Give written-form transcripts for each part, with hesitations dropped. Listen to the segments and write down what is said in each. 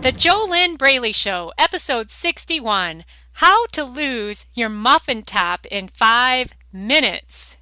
The JoLynn Braley Show, episode 61, How to Lose Your Muffin Top in 5 Minutes.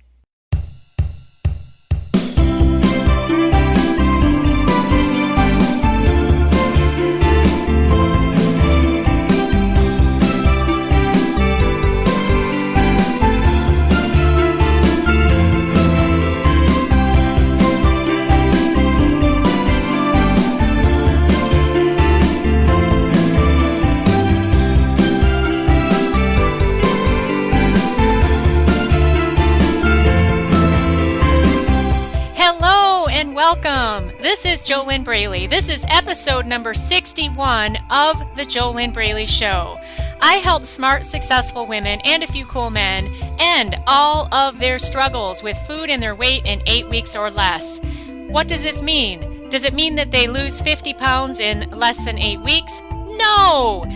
Welcome. This is JoLynn Braley. This is episode number 61 of the JoLynn Braley Show. I help smart, successful women and a few cool men end all of their struggles with food and their weight in 8 weeks or less. What does this mean? Does it mean that they lose 50 pounds in less than 8 weeks? No.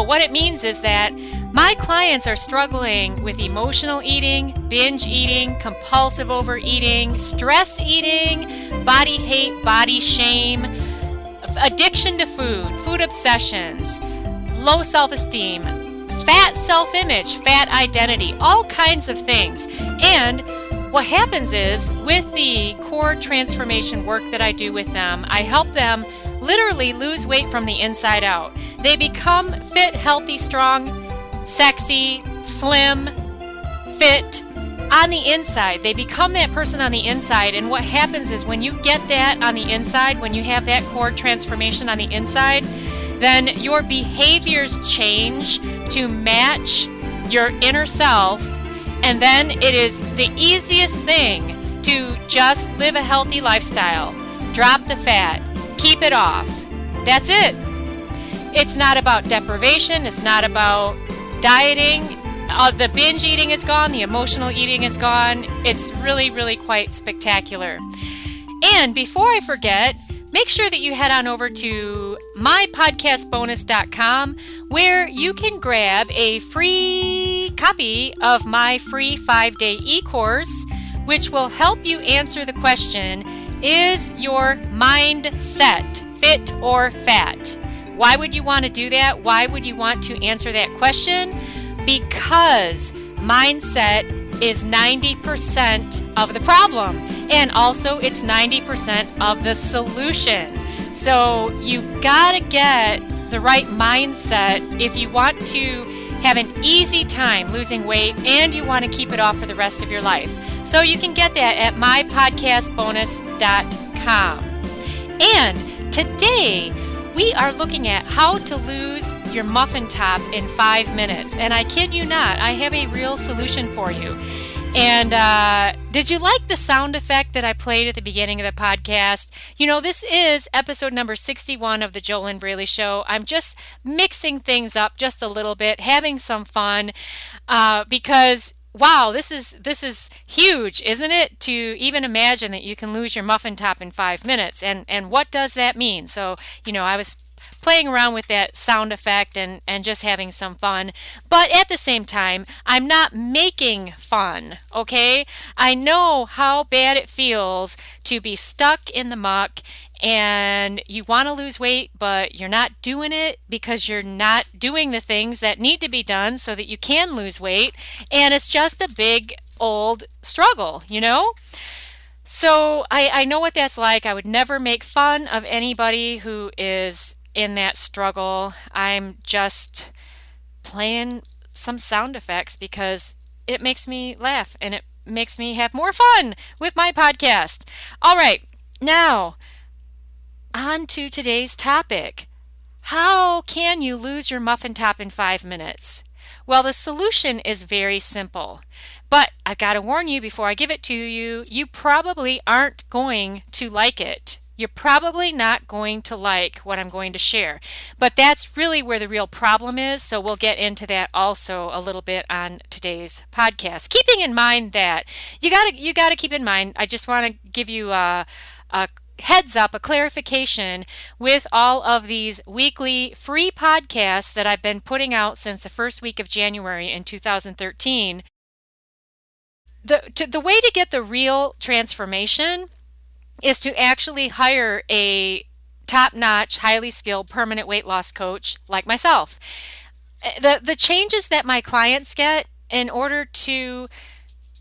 What it means is that my clients are struggling with emotional eating, binge eating, compulsive overeating, stress eating, body hate, body shame, addiction to food, food obsessions, low self-esteem, fat self-image, fat identity, all kinds of things. And what happens is, with the core transformation work that I do with them, I help them literally lose weight from the inside out. They become fit, healthy, strong, sexy, slim, fit on the inside. They become that person on the inside. And what happens is, when you get that on the inside, when you have that core transformation on the inside, then your behaviors change to match your inner self. And then it is the easiest thing to just live a healthy lifestyle. Drop the fat. Keep it off. That's it. It's not about deprivation. It's not about dieting. The binge eating is gone. The emotional eating is gone. It's really, really quite spectacular. And before I forget, make sure that you head on over to mypodcastbonus.com, where you can grab a free copy of my free 5-day e-course, which will help you answer the question, is your mindset fit or fat? Why would you want to do that? Why would you want to answer that question? Because mindset is 90% of the problem, and also it's 90% of the solution. So you gotta get the right mindset if you want to have an easy time losing weight and you want to keep it off for the rest of your life. So you can get that at mypodcastbonus.com. And today we are looking at how to lose your muffin top in 5 minutes. And I kid you not, I have a real solution for you. And did you like the sound effect that I played at the beginning of the podcast? You know, this is episode number 61 of the JoLynn Braley Show. I'm just mixing things up just a little bit, having some fun, because wow, this is huge, isn't it? To even imagine that you can lose your muffin top in 5 minutes. And what does that mean? So, you know, I was playing around with that sound effect and just having some fun. But at the same time, I'm not making fun, okay? I know how bad it feels to be stuck in the muck and you want to lose weight, but you're not doing it because you're not doing the things that need to be done so that you can lose weight. And it's just a big old struggle, you know? So I know what that's like. I would never make fun of anybody who is in that struggle. I'm just playing some sound effects because it makes me laugh and it makes me have more fun with my podcast. All right, now on to today's topic. How can you lose your muffin top in 5 minutes? Well, the solution is very simple, but I've got to warn you before I give it to you, you probably aren't going to like it. You're probably not going to like what I'm going to share, but that's really where the real problem is. So we'll get into that also a little bit on today's podcast. Keeping in mind that you gotta keep in mind, I just want to give you a heads up, a clarification with all of these weekly free podcasts that I've been putting out since the first week of January in 2013. The way to get the real transformation is to actually hire a top-notch, highly skilled, permanent weight loss coach like myself. The changes that my clients get in order to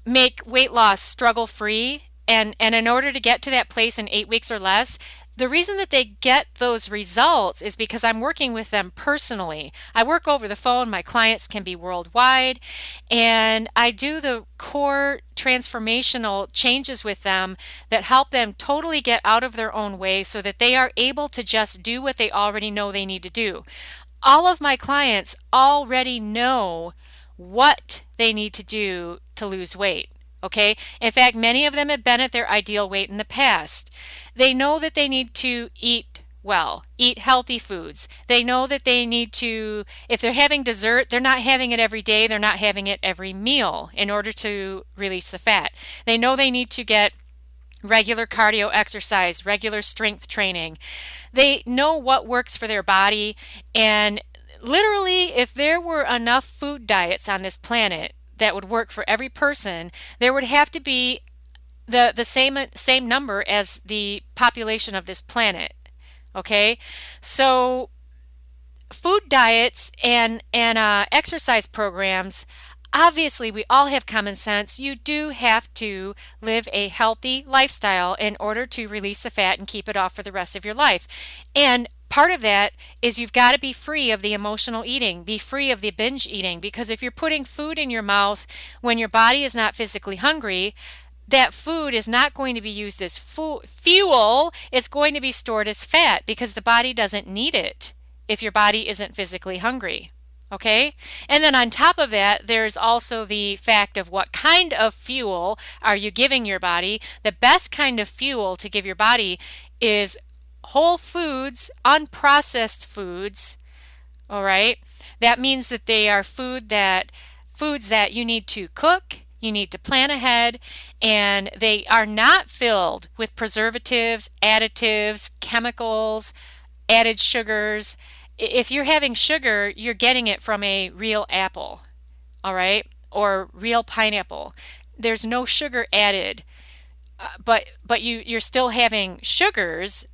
make weight loss struggle free and in order to get to that place in 8 weeks or less, the reason that they get those results is because I'm working with them personally. I work over the phone. My clients can be worldwide, and I do the core transformational changes with them that help them totally get out of their own way so that they are able to just do what they already know they need to do. All of my clients already know what they need to do to lose weight. Okay. In fact, many of them have been at their ideal weight in the past. They know that they need to eat well, eat healthy foods. They know that they need to, if they're having dessert, they're not having it every day. They're not having it every meal in order to release the fat. They know they need to get regular cardio exercise, regular strength training. They know what works for their body. And literally, if there were enough food diets on this planet that would work for every person, there would have to be the same number as the population of this planet. Okay, so food diets and exercise programs. Obviously, we all have common sense. You do have to live a healthy lifestyle in order to release the fat and keep it off for the rest of your life. And part of that is you've got to be free of the emotional eating, be free of the binge eating, because if you're putting food in your mouth when your body is not physically hungry, that food is not going to be used as fuel. It's going to be stored as fat because the body doesn't need it if your body isn't physically hungry. Okay? And then on top of that, there's also the fact of what kind of fuel are you giving your body. The best kind of fuel to give your body is whole foods, unprocessed foods. All right? That means that they are foods that you need to cook, you need to plan ahead, and they are not filled with preservatives, additives, chemicals, added sugars. If you're having sugar, you're getting it from a real apple, all right, or real pineapple. There's no sugar added, but you're still having sugars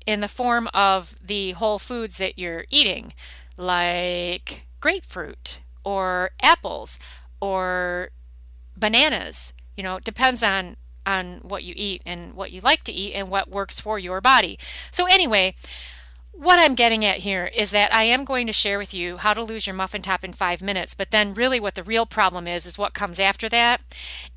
in the form of the whole foods that you're eating, like grapefruit or apples or bananas. It depends on what you eat and what you like to eat and what works for your body. So anyway, what I'm getting at here is that I am going to share with you how to lose your muffin top in 5 minutes, but then really what the real problem is what comes after that.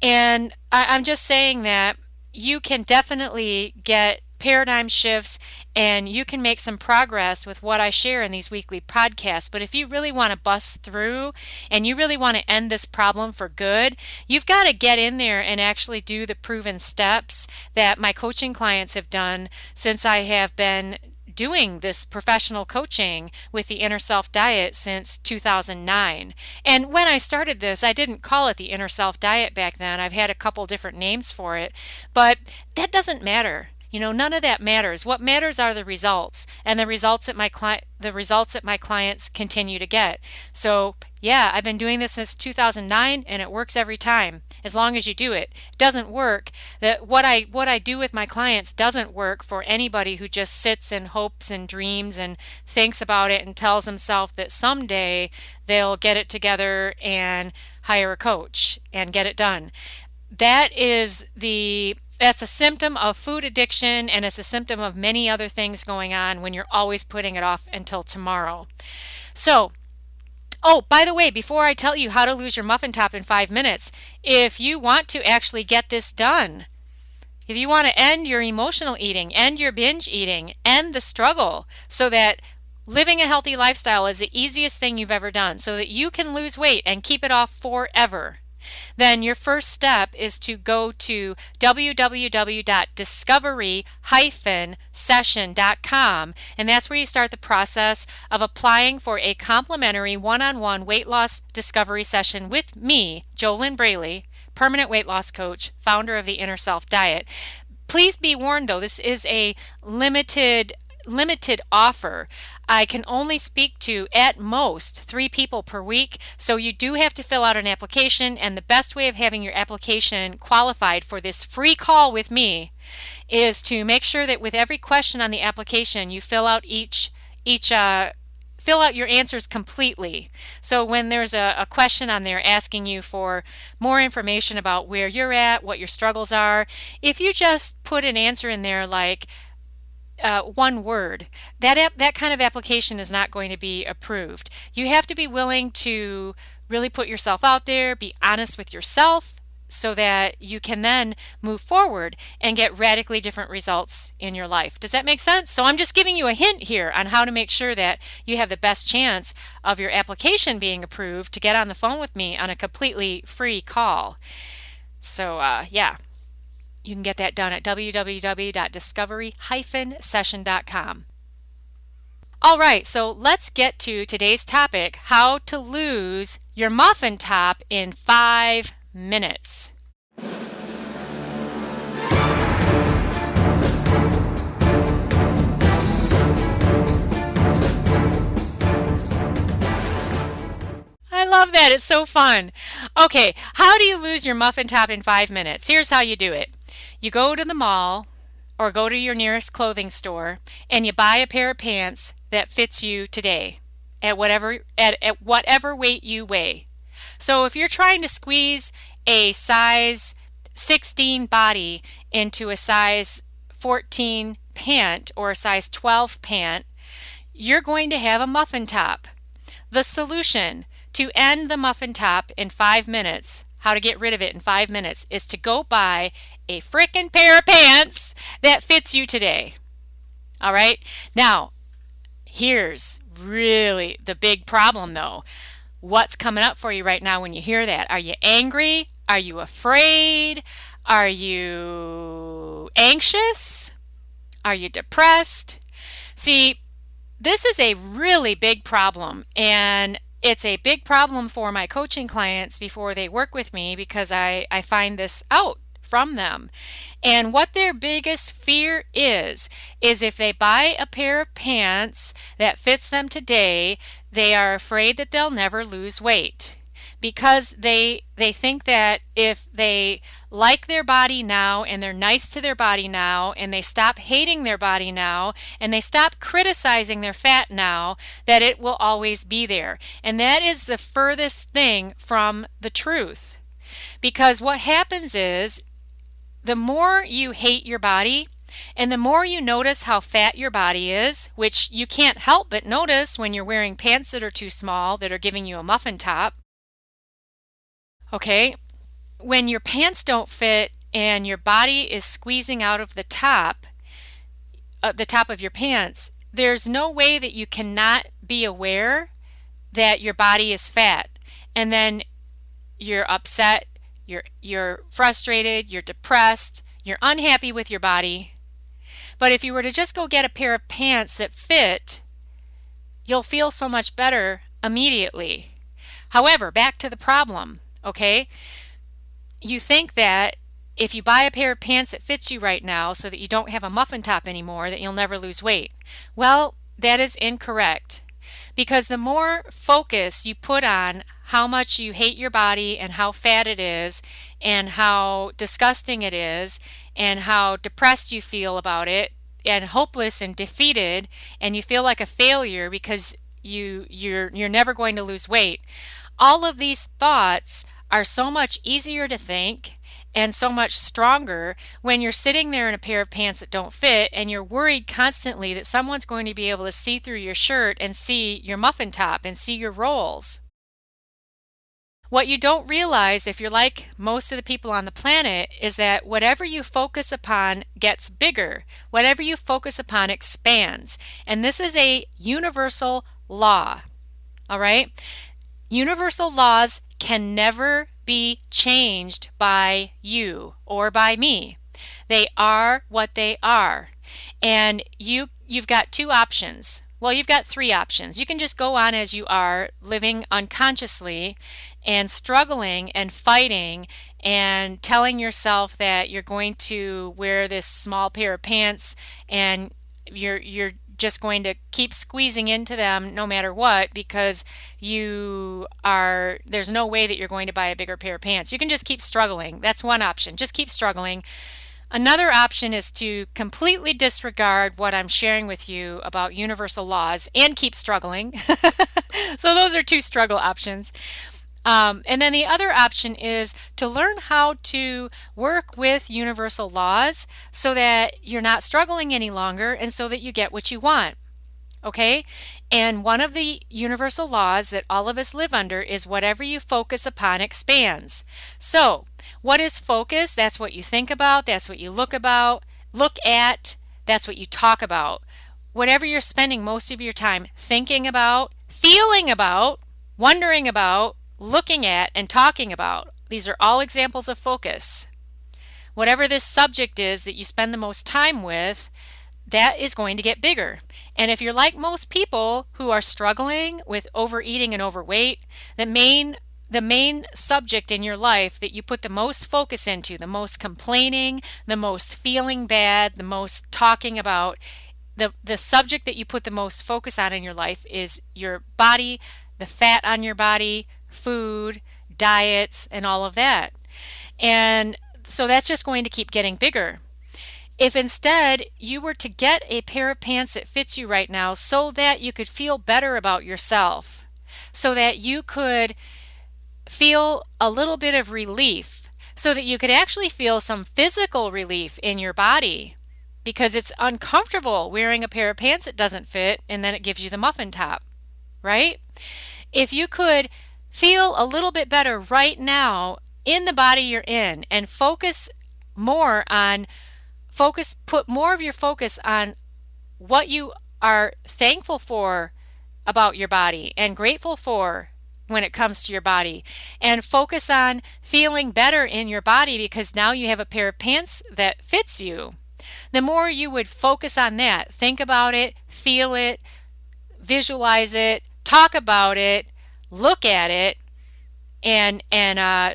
And I'm just saying that you can definitely get paradigm shifts and you can make some progress with what I share in these weekly podcasts. But if you really want to bust through and you really want to end this problem for good, you've got to get in there and actually do the proven steps that my coaching clients have done since I have been doing this professional coaching with the Inner Self Diet since 2009. And when I started this, I didn't call it the Inner Self Diet back then. I've had a couple different names for it, but that doesn't matter. None of that matters. What matters are the results, and the results that my clients continue to get. So, yeah, I've been doing this since 2009, and it works every time as long as you do it. It doesn't work. What I do with my clients doesn't work for anybody who just sits and hopes and dreams and thinks about it and tells himself that someday they'll get it together and hire a coach and get it done. That's a symptom of food addiction, and it's a symptom of many other things going on when you're always putting it off until tomorrow. So, by the way, before I tell you how to lose your muffin top in 5 minutes, if you want to actually get this done, if you want to end your emotional eating, end your binge eating, end the struggle so that living a healthy lifestyle is the easiest thing you've ever done so that you can lose weight and keep it off forever, then your first step is to go to www.discovery-session.com, and that's where you start the process of applying for a complimentary one-on-one weight loss discovery session with me, JoLynn Braley, permanent weight loss coach, founder of the Inner Self Diet. Please be warned, though, this is a limited offer. I can only speak to at most 3 people per week, so you do have to fill out an application, and the best way of having your application qualified for this free call with me is to make sure that with every question on the application, you fill out fill out your answers completely. So when there's a question on there asking you for more information about where you're at, what your struggles are, if you just put an answer in there like one word, that kind of application is not going to be approved. You have to be willing to really put yourself out there, be honest with yourself, so that you can then move forward and get radically different results in your life. Does that make sense? So I'm just giving you a hint here on how to make sure that you have the best chance of your application being approved to get on the phone with me on a completely free call. So yeah, you can get that done at www.discovery-session.com. All right, so let's get to today's topic, how to lose your muffin top in 5 minutes. I love that. It's so fun. Okay, how do you lose your muffin top in 5 minutes? Here's how you do it. You go to the mall or go to your nearest clothing store and you buy a pair of pants that fits you today at whatever weight you weigh. So if you're trying to squeeze a size 16 body into a size 14 pant or a size 12 pant, you're going to have a muffin top. The solution to end the muffin top in 5 minutes, how to get rid of it in 5 minutes, is to go buy a frickin' pair of pants that fits you today. All right? Now, here's really the big problem though. What's coming up for you right now when you hear that? Are you angry? Are you afraid? Are you anxious? Are you depressed? See, this is a really big problem, and it's a big problem for my coaching clients before they work with me because I find this out from them. And what their biggest fear is if they buy a pair of pants that fits them today, they are afraid that they'll never lose weight because they think that if they like their body now and they're nice to their body now and they stop hating their body now and they stop criticizing their fat now, that it will always be there. And that is the furthest thing from the truth. Because what happens is the more you hate your body and the more you notice how fat your body is, which you can't help but notice when you're wearing pants that are too small that are giving you a muffin top. Okay, when your pants don't fit and your body is squeezing out of the top of your pants, there's no way that you cannot be aware that your body is fat. And then you're upset, you're frustrated, you're depressed, you're unhappy with your body. But if you were to just go get a pair of pants that fit, you'll feel so much better immediately. However, back to the problem, okay? You think that if you buy a pair of pants that fits you right now so that you don't have a muffin top anymore, that you'll never lose weight. Well, that is incorrect. Because the more focus you put on how much you hate your body and how fat it is and how disgusting it is and how depressed you feel about it and hopeless and defeated and you feel like a failure because you're never going to lose weight, all of these thoughts are so much easier to think and so much stronger when you're sitting there in a pair of pants that don't fit and you're worried constantly that someone's going to be able to see through your shirt and see your muffin top and see your rolls. What you don't realize, if you're like most of the people on the planet, is that whatever you focus upon gets bigger. Whatever you focus upon expands. And this is a universal law. All right? Universal laws can never be changed by you or by me. They are what they are. And you've got two options. Well, you've got three options. You can just go on as you are, living unconsciously and struggling and fighting and telling yourself that you're going to wear this small pair of pants and you're just going to keep squeezing into them no matter what because there's no way that you're going to buy a bigger pair of pants. You can just keep struggling. That's one option. Just keep struggling Another option is to completely disregard what I'm sharing with you about universal laws and keep struggling. So those are two struggle options. And then the other option is to learn how to work with universal laws so that you're not struggling any longer and so that you get what you want. Okay? And one of the universal laws that all of us live under is whatever you focus upon expands. So, what is focus? That's what you think about, that's what you look at, that's what you talk about. Whatever you're spending most of your time thinking about, feeling about, wondering about, looking at, and talking about. These are all examples of focus. Whatever this subject is that you spend the most time with, that is going to get bigger. And if you're like most people who are struggling with overeating and overweight, the main subject in your life that you put the most focus into, the most complaining, the most feeling bad, the most talking about, the subject that you put the most focus on in your life is your body, the fat on your body, food, diets, and all of that. And so that's just going to keep getting bigger. If instead you were to get a pair of pants that fits you right now so that you could feel better about yourself, so that you could feel a little bit of relief, so that you could actually feel some physical relief in your body, because it's uncomfortable wearing a pair of pants that doesn't fit and then it gives you the muffin top, right? If you could feel a little bit better right now in the body you're in and put more of your focus on what you are thankful for about your body and grateful for when it comes to your body, and focus on feeling better in your body because now you have a pair of pants that fits you. The more you would focus on that, think about it, feel it, visualize it, talk about it, look at it, and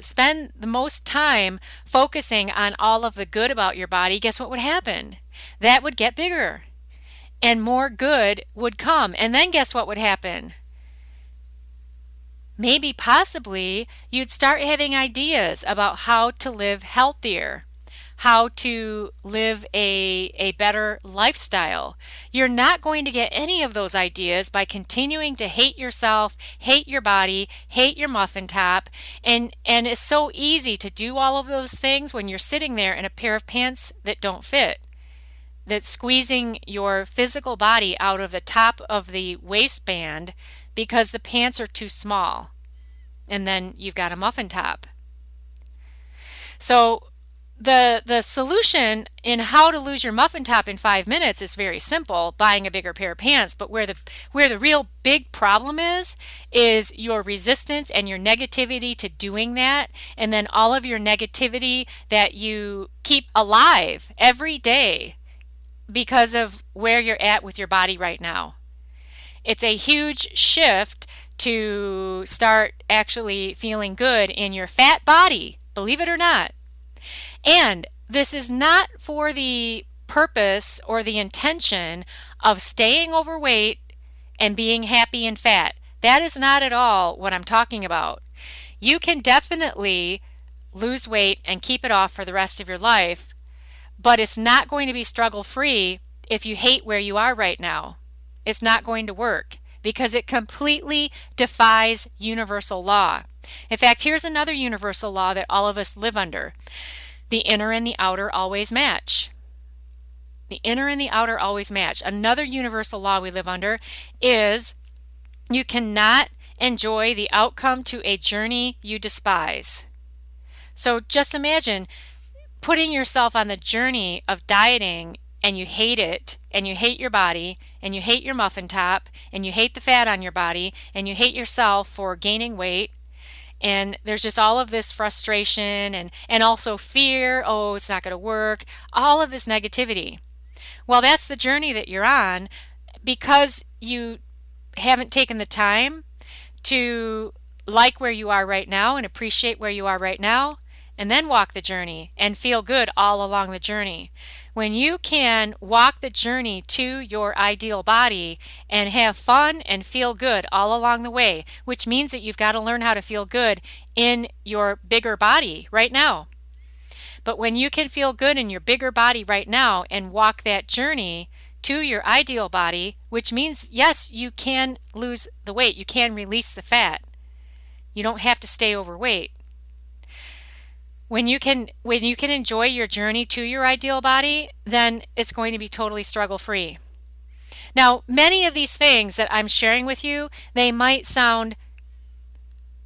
spend the most time focusing on all of the good about your body, guess what would happen? That would get bigger and more good would come. And then guess what would happen? Maybe possibly you'd start having ideas about how to live healthier, how to live a better lifestyle. You're not going to get any of those ideas by continuing to hate yourself, hate your body, hate your muffin top, and it's so easy to do all of those things when you're sitting there in a pair of pants that don't fit, that's squeezing your physical body out of the top of the waistband because the pants are too small, and then you've got a muffin top. So the solution in how to lose your muffin top in 5 minutes is very simple, buying a bigger pair of pants. But where the real big problem is your resistance and your negativity to doing that, and then all of your negativity that you keep alive every day because of where you're at with your body right now. It's a huge shift to start actually feeling good in your fat body, believe it or not. And this is not for the purpose or the intention of staying overweight and being happy and fat. That is not at all what I'm talking about. You can definitely lose weight and keep it off for the rest of your life, but it's not going to be struggle-free if you hate where you are right now. It's not going to work because it completely defies universal law. In fact, here's another universal law that all of us live under. The inner and the outer always match. The inner and the outer always match. Another universal law we live under is you cannot enjoy the outcome to a journey you despise. So just imagine putting yourself on the journey of dieting and you hate it, and you hate your body, and you hate your muffin top, and you hate the fat on your body, and you hate yourself for gaining weight, and there's just all of this frustration and also fear, oh, it's not going to work, all of this negativity. Well, that's the journey that you're on because you haven't taken the time to like where you are right now and appreciate where you are right now, and then walk the journey and feel good all along the journey. When you can walk the journey to your ideal body and have fun and feel good all along the way, which means that you've got to learn how to feel good in your bigger body right now. But when you can feel good in your bigger body right now and walk that journey to your ideal body, which means, yes, you can lose the weight, you can release the fat. You don't have to stay overweight. When you can enjoy your journey to your ideal body, then it's going to be totally struggle-free. Now, many of these things that I'm sharing with you, they might sound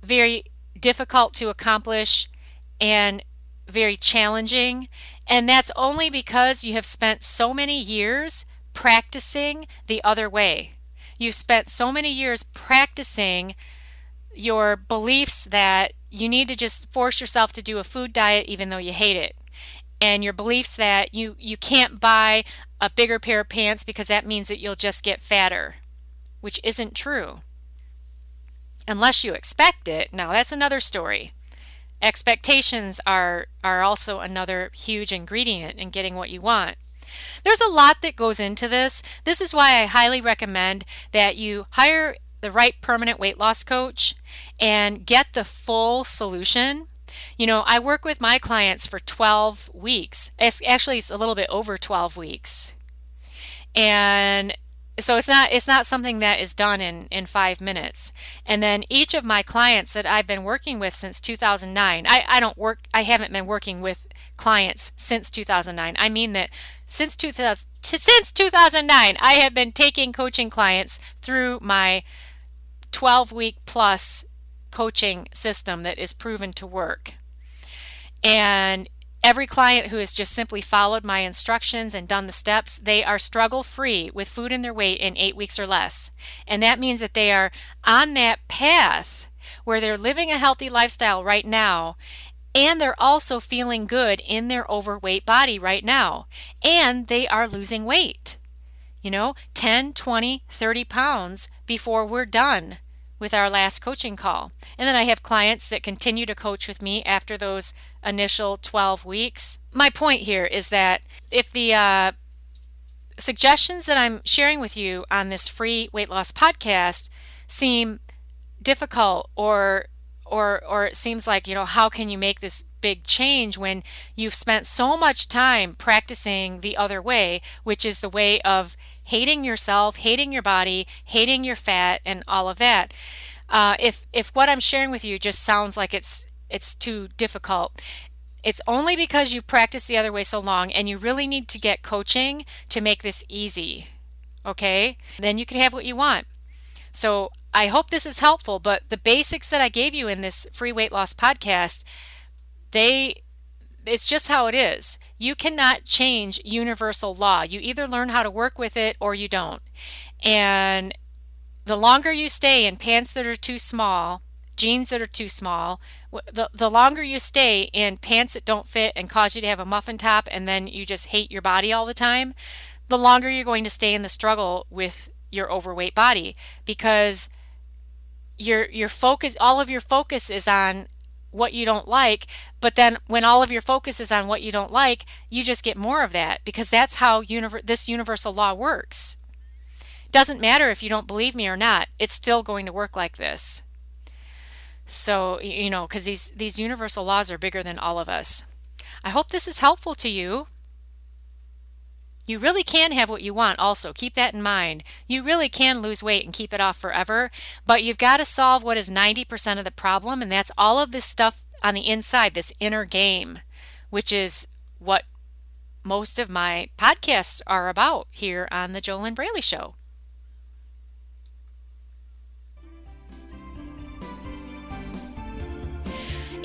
very difficult to accomplish and very challenging, and that's only because you have spent so many years practicing the other way. You've spent so many years practicing your beliefs that you need to just force yourself to do a food diet even though you hate it. And your beliefs that you can't buy a bigger pair of pants because that means that you'll just get fatter, which isn't true. Unless you expect it. Now that's another story. Expectations are also another huge ingredient in getting what you want. There's a lot that goes into this. This is why I highly recommend that you hire the right permanent weight loss coach and get the full solution. You know, I work with my clients for 12 weeks. It's a little bit over 12 weeks. And so it's not something that is done in 5 minutes. And then each of my clients that I've been working with since 2009, I haven't been working with clients since 2009. I mean that since 2009, I have been taking coaching clients through my 12-week plus coaching system that is proven to work. And every client who has just simply followed my instructions and done the steps, they are struggle-free with food and their weight in 8 weeks or less. And that means that they are on that path where they're living a healthy lifestyle right now, and they're also feeling good in their overweight body right now. And they are losing weight, 10, 20, 30 pounds before we're done with our last coaching call. And then I have clients that continue to coach with me after those initial 12 weeks. My point here is that if the suggestions that I'm sharing with you on this free weight loss podcast seem difficult or it seems like, how can you make this big change when you've spent so much time practicing the other way, which is the way of hating yourself, hating your body, hating your fat, and all of that. If what I'm sharing with you just sounds like it's too difficult, it's only because you've practiced the other way so long, and you really need to get coaching to make this easy. Okay? Then you can have what you want. So I hope this is helpful, but the basics that I gave you in this free weight loss podcast, it's just how it is. You cannot change universal law. You either learn how to work with it or you don't. And the longer you stay in pants that are too small, jeans that are too small, the longer you stay in pants that don't fit and cause you to have a muffin top and then you just hate your body all the time, the longer you're going to stay in the struggle with your overweight body, because your focus, all of your focus is on what you don't like. But then when all of your focus is on what you don't like, you just get more of that, because that's how this universal law works. Doesn't matter if you don't believe me or not, it's still going to work like this. So, because these universal laws are bigger than all of us. I hope this is helpful to you. You really can have what you want also. Keep that in mind. You really can lose weight and keep it off forever, but you've got to solve what is 90% of the problem, and that's all of this stuff on the inside, this inner game, which is what most of my podcasts are about here on the JoLynn Braley Show.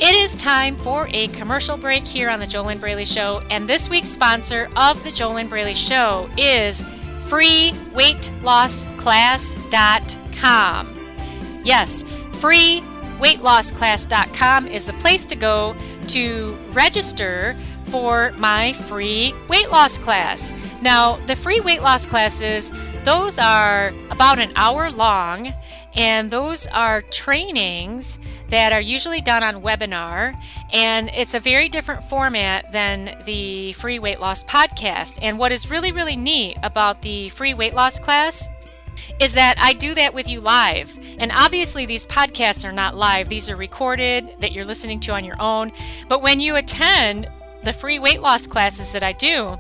It is time for a commercial break here on the JoLynn Braley Show, and this week's sponsor of the JoLynn Braley Show is freeweightlossclass.com. Yes, freeweightlossclass.com is the place to go to register for my free weight loss class. Now, the free weight loss classes, those are about an hour long, and those are trainings that are usually done on webinar, and it's a very different format than the free weight loss podcast. And what is really, really neat about the free weight loss class is that I do that with you live. And obviously these podcasts are not live. These are recorded that you're listening to on your own. But when you attend the free weight loss classes that I do,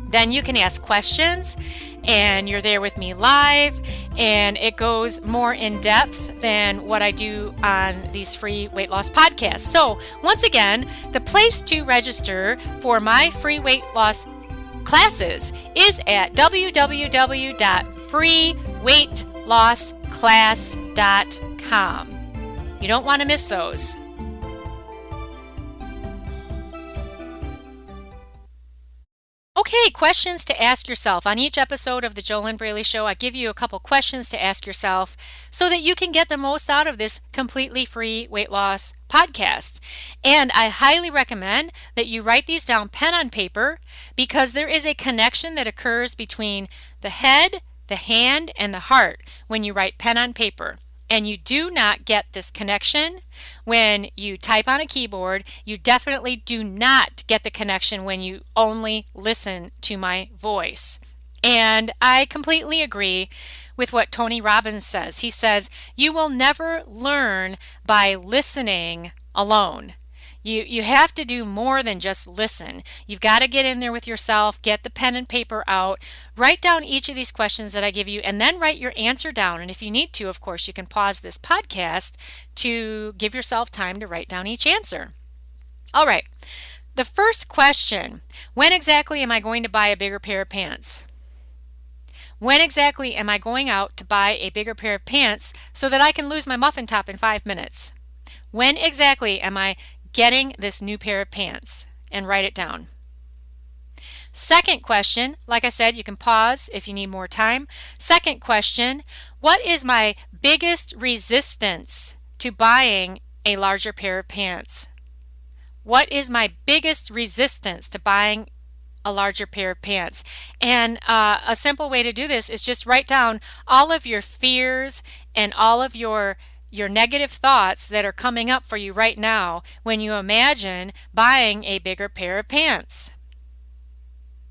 then you can ask questions and you're there with me live, and it goes more in depth than what I do on these free weight loss podcasts. So once again, the place to register for my free weight loss classes is at www.freeweightlossclass.com. You don't want to miss those. Okay, questions to ask yourself. On each episode of the JoLynn Braley Show, I give you a couple questions to ask yourself so that you can get the most out of this completely free weight loss podcast. And I highly recommend that you write these down pen on paper, because there is a connection that occurs between the head, the hand, and the heart when you write pen on paper. And you do not get this connection when you type on a keyboard. You definitely do not get the connection when you only listen to my voice. And I completely agree with what Tony Robbins says. He says, you will never learn by listening alone. You have to do more than just listen. You've got to get in there with yourself, get the pen and paper out, write down each of these questions that I give you, and then write your answer down. And if you need to, of course, you can pause this podcast to give yourself time to write down each answer. All right. The first question, when exactly am I going to buy a bigger pair of pants? When exactly am I going out to buy a bigger pair of pants so that I can lose my muffin top in 5 minutes? When exactly am I getting this new pair of pants? And write it down. Second question, like I said, you can pause if you need more time. Second question, what is my biggest resistance to buying a larger pair of pants? What is my biggest resistance to buying a larger pair of pants? And a simple way to do this is just write down all of your fears and all of your negative thoughts that are coming up for you right now when you imagine buying a bigger pair of pants.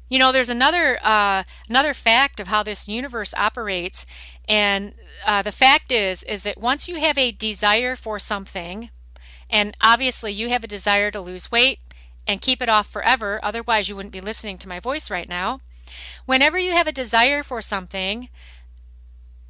You know, there's another fact of how this universe operates, and the fact is that once you have a desire for something, and obviously you have a desire to lose weight and keep it off forever, otherwise you wouldn't be listening to my voice right now. Whenever you have a desire for something,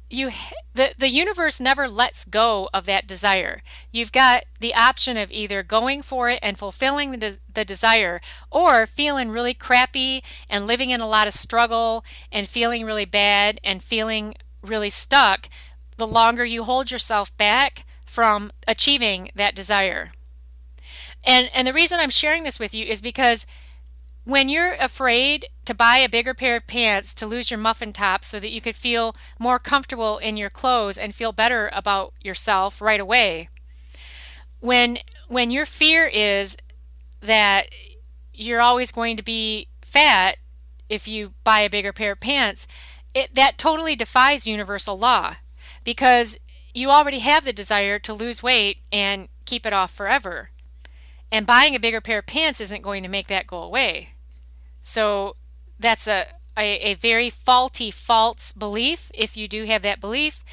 the universe never lets go of that desire. You've got the option of either going for it and fulfilling the desire, or feeling really crappy and living in a lot of struggle and feeling really bad and feeling really stuck the longer you hold yourself back from achieving that desire. And the reason I'm sharing this with you is because when you're afraid to buy a bigger pair of pants to lose your muffin top so that you could feel more comfortable in your clothes and feel better about yourself right away, when your fear is that you're always going to be fat if you buy a bigger pair of pants, that totally defies universal law, because you already have the desire to lose weight and keep it off forever. And buying a bigger pair of pants isn't going to make that go away. So that's a very faulty, false belief if you do have that belief,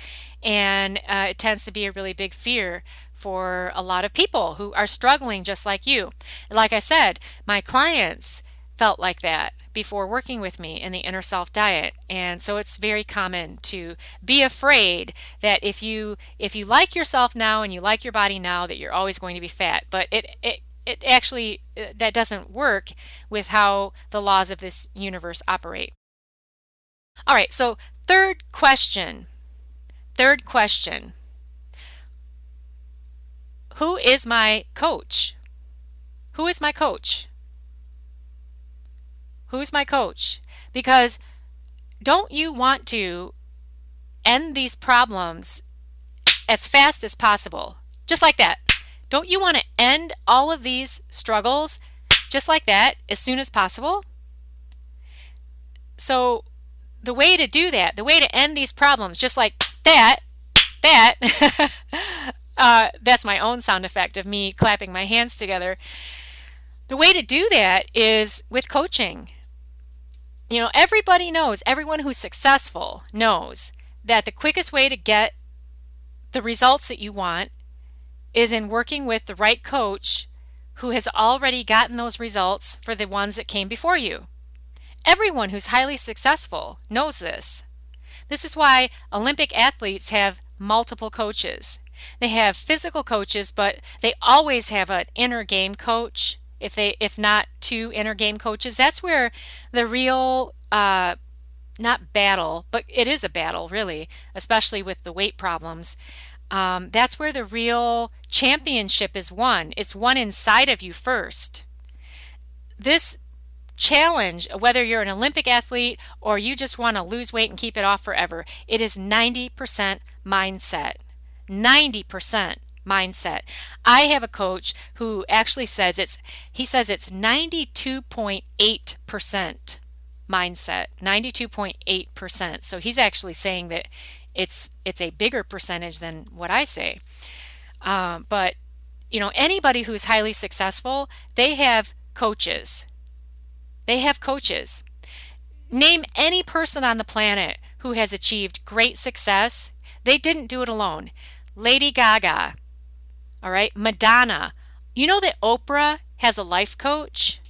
and it tends to be a really big fear for a lot of people who are struggling just like you. Like I said, my clients felt like that before working with me in the Inner Self Diet, and so it's very common to be afraid that if you like yourself now and you like your body now, that you're always going to be fat. But it actually, that doesn't work with how the laws of this universe operate. All right, so third question. Who is my coach? Who is my coach? Who's my coach? Because don't you want to end these problems as fast as possible? Just like that. Don't you want to end all of these struggles just like that as soon as possible? So the way to do that, the way to end these problems just like that, that's my own sound effect of me clapping my hands together. The way to do that is with coaching. You know, everybody knows, everyone who's successful knows that the quickest way to get the results that you want is in working with the right coach who has already gotten those results for the ones that came before you. Everyone who's highly successful knows this. This is why Olympic athletes have multiple coaches. They have physical coaches, but they always have an inner game coach. If not two inner game coaches, that's where the real not battle, but it is a battle really, especially with the weight problems. That's where the real championship is won. It's won inside of you first. This challenge, whether you're an Olympic athlete or you just want to lose weight and keep it off forever, it is 90% mindset. 90% mindset. I have a coach who actually says it's 92.8% mindset. 92.8%. So he's actually saying that it's a bigger percentage than what I say. But anybody who's highly successful, they have coaches. They have coaches. Name any person on the planet who has achieved great success. They didn't do it alone. Lady Gaga, all right, Madonna. You know that Oprah has a life coach?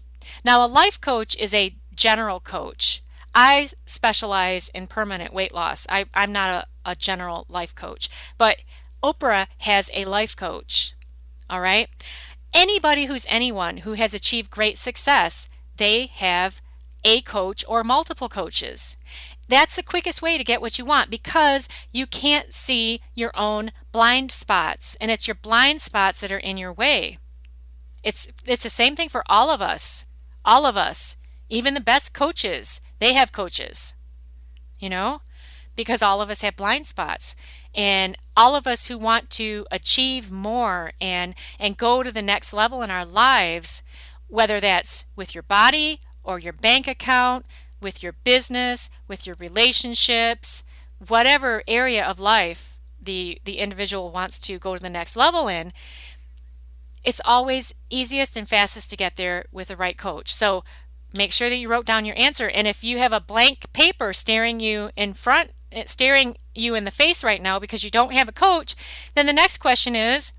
Now, a life coach is a general coach. I specialize in permanent weight loss. I'm not a general life coach, but Oprah has a life coach, all right? Anybody who's anyone who has achieved great success, they have a coach or multiple coaches. That's the quickest way to get what you want because you can't see your own blind spots, and it's your blind spots that are in your way. It's the same thing for all of us. All of us, even the best coaches, they have coaches, because all of us have blind spots. And all of us who want to achieve more and go to the next level in our lives, whether that's with your body or your bank account, with your business, with your relationships, whatever area of life the individual wants to go to the next level in, it's always easiest and fastest to get there with the right coach. So make sure that you wrote down your answer. And if you have a blank paper staring you in the face right now because you don't have a coach, then the next question is,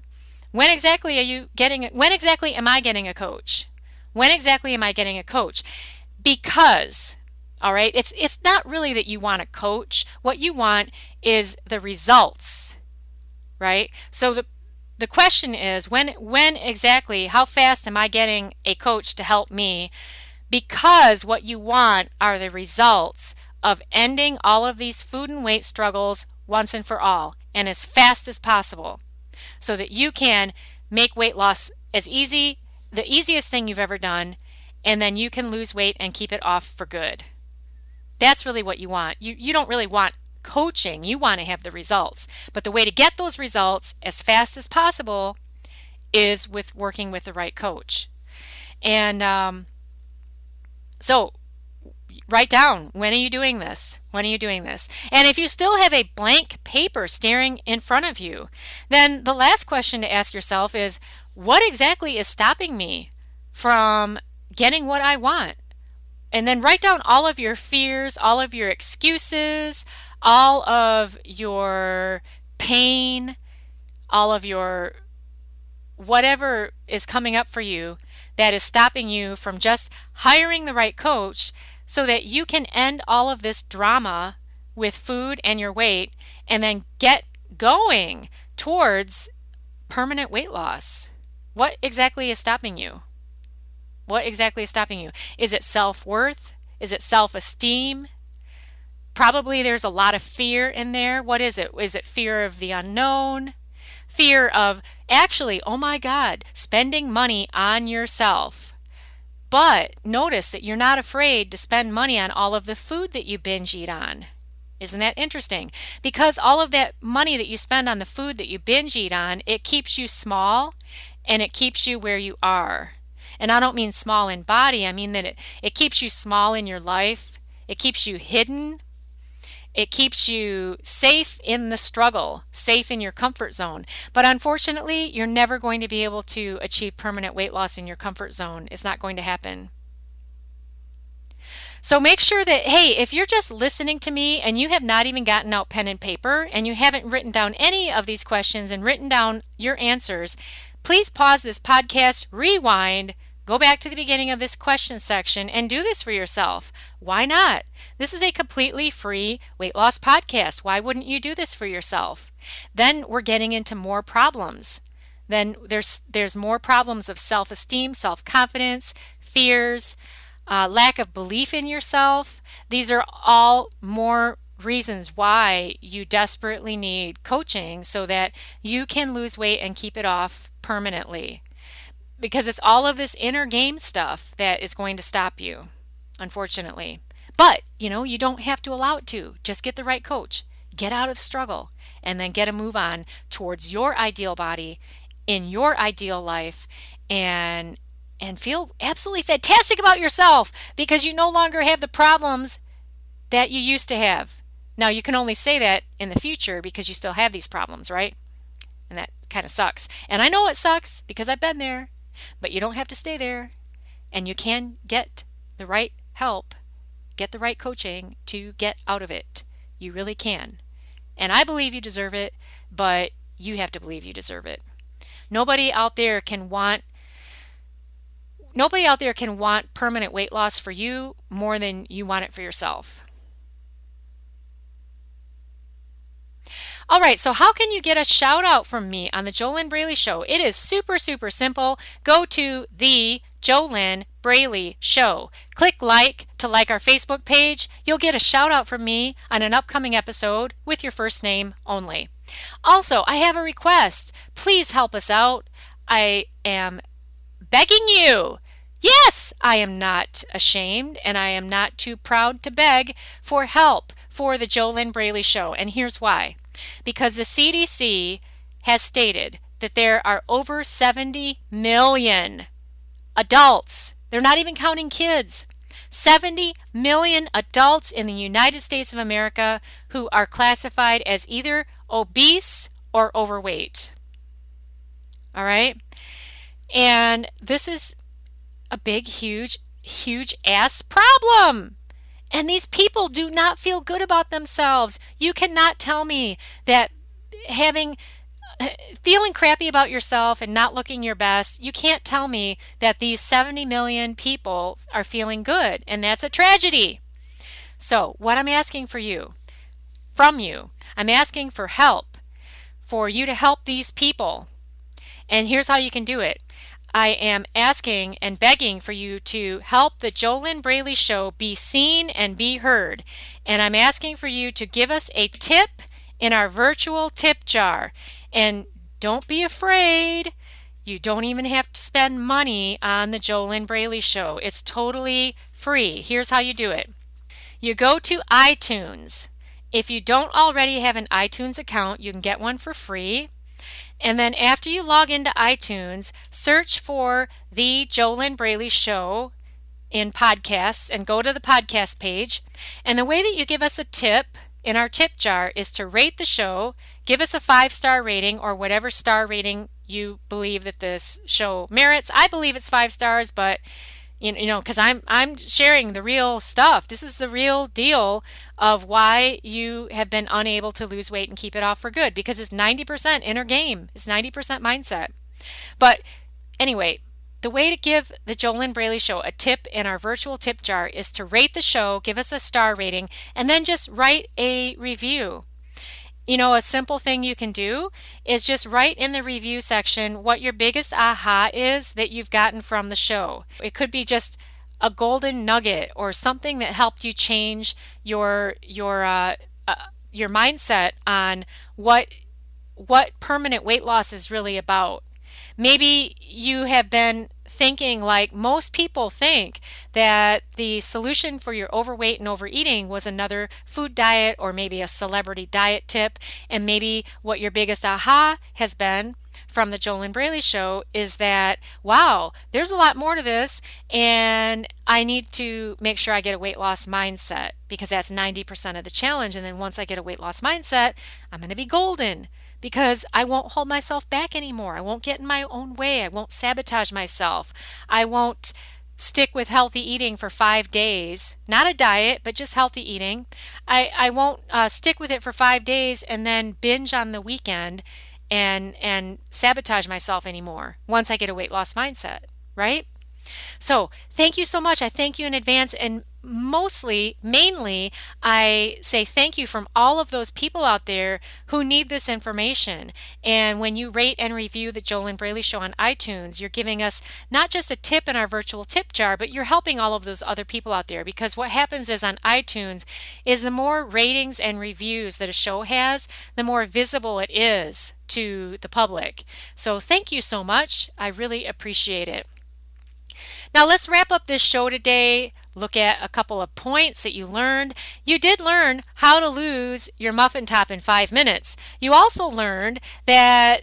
when exactly am I getting a coach? When exactly am I getting a coach? Because, all right, it's not really that you want a coach. What you want is the results, right? So the question is, when exactly, how fast am I getting a coach to help me? Because what you want are the results of ending all of these food and weight struggles once and for all and as fast as possible so that you can make weight loss the easiest thing you've ever done, and then you can lose weight and keep it off for good. That's really what you want. You don't really want coaching. You want to have the results. But the way to get those results as fast as possible is with working with the right coach. And so write down, when are you doing this? When are you doing this? And if you still have a blank paper staring in front of you, then the last question to ask yourself is, what exactly is stopping me from getting what I want? And then write down all of your fears, all of your excuses, all of your pain, all of your whatever is coming up for you that is stopping you from just hiring the right coach so that you can end all of this drama with food and your weight and then get going towards permanent weight loss. What exactly is stopping you? What exactly is stopping you? Is it self-worth? Is it self-esteem? Probably there's a lot of fear in there. What is it? Is it fear of the unknown? Fear of actually, oh my God, spending money on yourself. But notice that you're not afraid to spend money on all of the food that you binge eat on. Isn't that interesting? Because all of that money that you spend on the food that you binge eat on, it keeps you small and it keeps you where you are. And I don't mean small in body. I mean that it keeps you small in your life. It keeps you hidden. It keeps you safe in the struggle, safe in your comfort zone. But unfortunately, you're never going to be able to achieve permanent weight loss in your comfort zone. It's not going to happen. So make sure that, hey, if you're just listening to me and you have not even gotten out pen and paper and you haven't written down any of these questions and written down your answers, please pause this podcast, rewind, go back to the beginning of this question section, and do this for yourself. Why not? This is a completely free weight loss podcast. Why wouldn't you do this for yourself? Then we're getting into more problems. Then there's more problems of self-esteem, self-confidence, fears, lack of belief in yourself. These are all more reasons why you desperately need coaching so that you can lose weight and keep it off permanently. Because it's all of this inner game stuff that is going to stop you, unfortunately. But, you don't have to allow it to. Just get the right coach. Get out of the struggle and then get a move on towards your ideal body in your ideal life and feel absolutely fantastic about yourself because you no longer have the problems that you used to have. Now, you can only say that in the future because you still have these problems, right? And that kind of sucks. And I know it sucks because I've been there, but you don't have to stay there. And you can get the right help, get the right coaching to get out of it. You really can. And I believe you deserve it, but you have to believe you deserve it. Nobody out there can want permanent weight loss for you more than you want it for yourself. All right, so how can you get a shout out from me on the JoLynn Braley Show? It is super, super simple. Go to the JoLynn Braley Show. Click like to like our Facebook page. You'll get a shout out from me on an upcoming episode with your first name only. Also, I have a request. Please help us out. I am begging you. Yes, I am not ashamed and I am not too proud to beg for help for the JoLynn Braley Show. And here's why. Because the CDC has stated that there are over 70 million adults. They're not even counting kids. 70 million adults in the United States of America who are classified as either obese or overweight. All right? And this is a big, huge ass problem. And these people do not feel good about themselves. You cannot tell me that feeling crappy about yourself and not looking your best, you can't tell me that these 70 million people are feeling good. And that's a tragedy. So what I'm asking from you, I'm asking for help, for you to help these people. And here's how you can do it. I am asking and begging for you to help the JoLynn Braley Show be seen and be heard. And I'm asking for you to give us a tip in our virtual tip jar. And don't be afraid. You don't even have to spend money on the JoLynn Braley Show. It's totally free. Here's how you do it. You go to iTunes. If you don't already have an iTunes account, you can get one for free. And then after you log into iTunes, search for the JoLynn Braley Show in podcasts and go to the podcast page. And the way that you give us a tip in our tip jar is to rate the show, give us a 5-star rating or whatever star rating you believe that this show merits. I believe it's 5 stars, but because I'm sharing the real stuff. This is the real deal of why you have been unable to lose weight and keep it off for good, because it's 90% inner game. It's 90% mindset. But anyway, the way to give the JoLynn Braley Show a tip in our virtual tip jar is to rate the show, give us a star rating, and then just write a review. A simple thing you can do is just write in the review section what your biggest aha is that you've gotten from the show. It could be just a golden nugget or something that helped you change your mindset on what permanent weight loss is really about. Maybe you have been thinking like most people think that the solution for your overweight and overeating was another food diet or maybe a celebrity diet tip, and maybe what your biggest aha has been from the JoLynn Braley Show is that, wow, there's a lot more to this and I need to make sure I get a weight loss mindset because that's 90% of the challenge. And then once I get a weight loss mindset, I'm going to be golden. Because I won't hold myself back anymore. I won't get in my own way. I won't sabotage myself. I won't stick with healthy eating for 5 days. Not a diet, but just healthy eating. I won't stick with it for 5 days and then binge on the weekend and sabotage myself anymore once I get a weight loss mindset, right? So thank you so much. I thank you in advance, and mainly, I say thank you from all of those people out there who need this information. And when you rate and review the JoLynn Braley Show on iTunes, you're giving us not just a tip in our virtual tip jar, but you're helping all of those other people out there. Because what happens is on iTunes is the more ratings and reviews that a show has, the more visible it is to the public. So thank you so much. I really appreciate it. Now let's wrap up this show today. Look at a couple of points that you learned. You did learn how to lose your muffin top in 5 minutes. You also learned that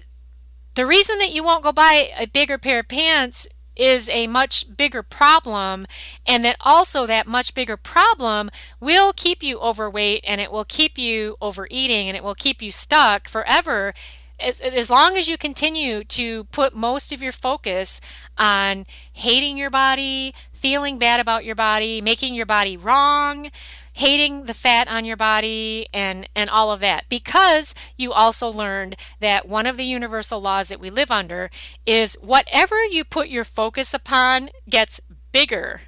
the reason that you won't go buy a bigger pair of pants is a much bigger problem, and that also that much bigger problem will keep you overweight, and it will keep you overeating, and it will keep you stuck forever as long as you continue to put most of your focus on hating your body, feeling bad about your body, making your body wrong, hating the fat on your body, and all of that. Because you also learned that one of the universal laws that we live under is whatever you put your focus upon gets bigger.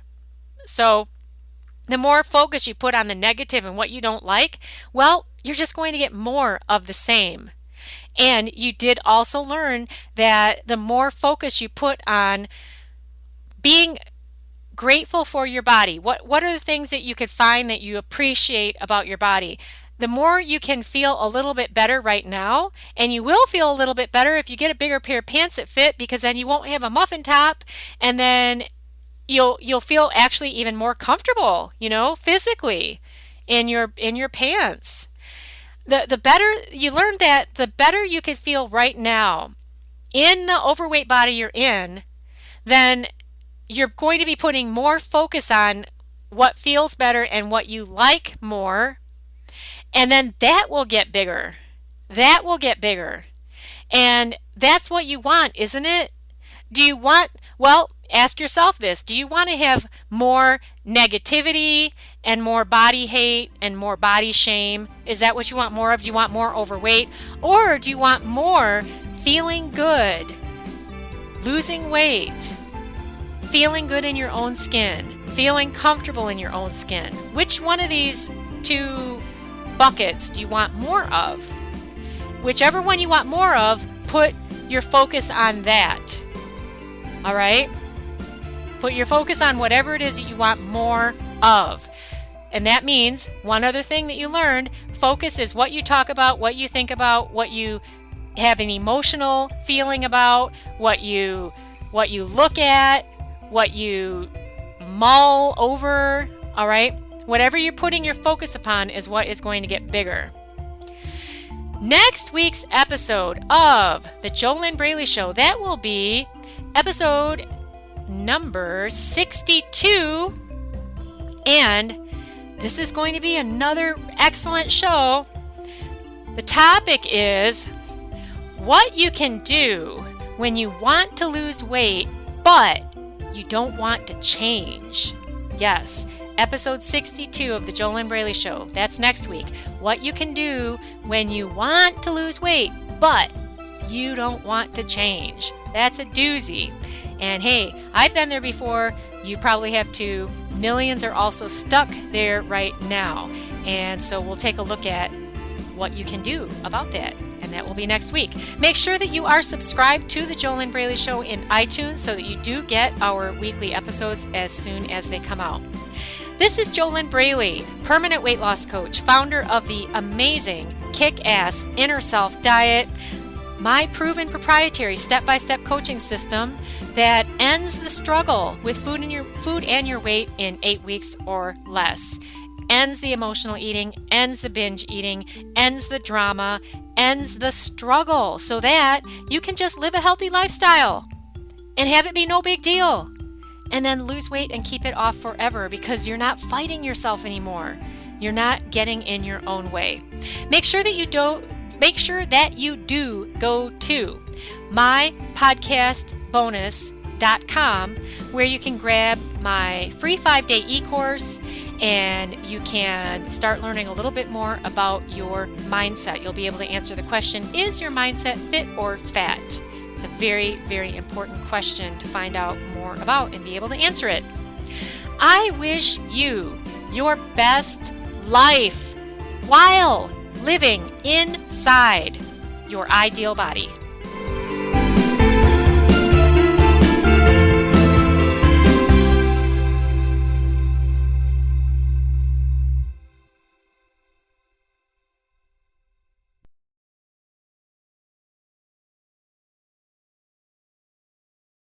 So the more focus you put on the negative and what you don't like, well, you're just going to get more of the same. And you did also learn that the more focus you put on being grateful for your body, what are the things that you could find that you appreciate about your body? The more you can feel a little bit better right now, and you will feel a little bit better if you get a bigger pair of pants that fit, because then you won't have a muffin top, and then you'll feel actually even more comfortable, physically in your pants. The better you learn that, the better you can feel right now in the overweight body you're in, then you're going to be putting more focus on what feels better and what you like more, and then that will get bigger. That will get bigger. And that's what you want, isn't it? Ask yourself this. Do you want to have more negativity and more body hate and more body shame? Is that what you want more of? Do you want more overweight? Or do you want more feeling good, losing weight, feeling good in your own skin, feeling comfortable in your own skin? Which one of these two buckets do you want more of? Whichever one you want more of, put your focus on that. All right? Put your focus on whatever it is that you want more of. And that means one other thing that you learned, focus is what you talk about, what you think about, what you have an emotional feeling about, what you look at, what you mull over, all right? Whatever you're putting your focus upon is what is going to get bigger. Next week's episode of the JoLynn Braley Show, that will be episode number 62, and this is going to be another excellent show. The topic is what you can do when you want to lose weight, but you don't want to change. Yes, episode 62 of the JoLynn Braley Show. That's next week. What you can do when you want to lose weight, but you don't want to change. That's a doozy. And hey, I've been there before. You probably have too. Millions are also stuck there right now. And so we'll take a look at what you can do about that. And that will be next week. Make sure that you are subscribed to the JoLynn Braley Show in iTunes so that you do get our weekly episodes as soon as they come out. This is JoLynn Braley, permanent weight loss coach, founder of the amazing Kick-Ass Inner Self Diet, my proven proprietary step-by-step coaching system that ends the struggle with food and your weight in 8 weeks or less. Ends the emotional eating, ends the binge eating, ends the drama, ends the struggle, so that you can just live a healthy lifestyle and have it be no big deal. And then lose weight and keep it off forever because you're not fighting yourself anymore. You're not getting in your own way. Make sure that you do go to my podcast bonus JoLynn.com, where you can grab my free 5-day e-course and you can start learning a little bit more about your mindset. You'll be able to answer the question, is your mindset fit or fat? It's a very, very important question to find out more about and be able to answer it. I wish you your best life while living inside your ideal body.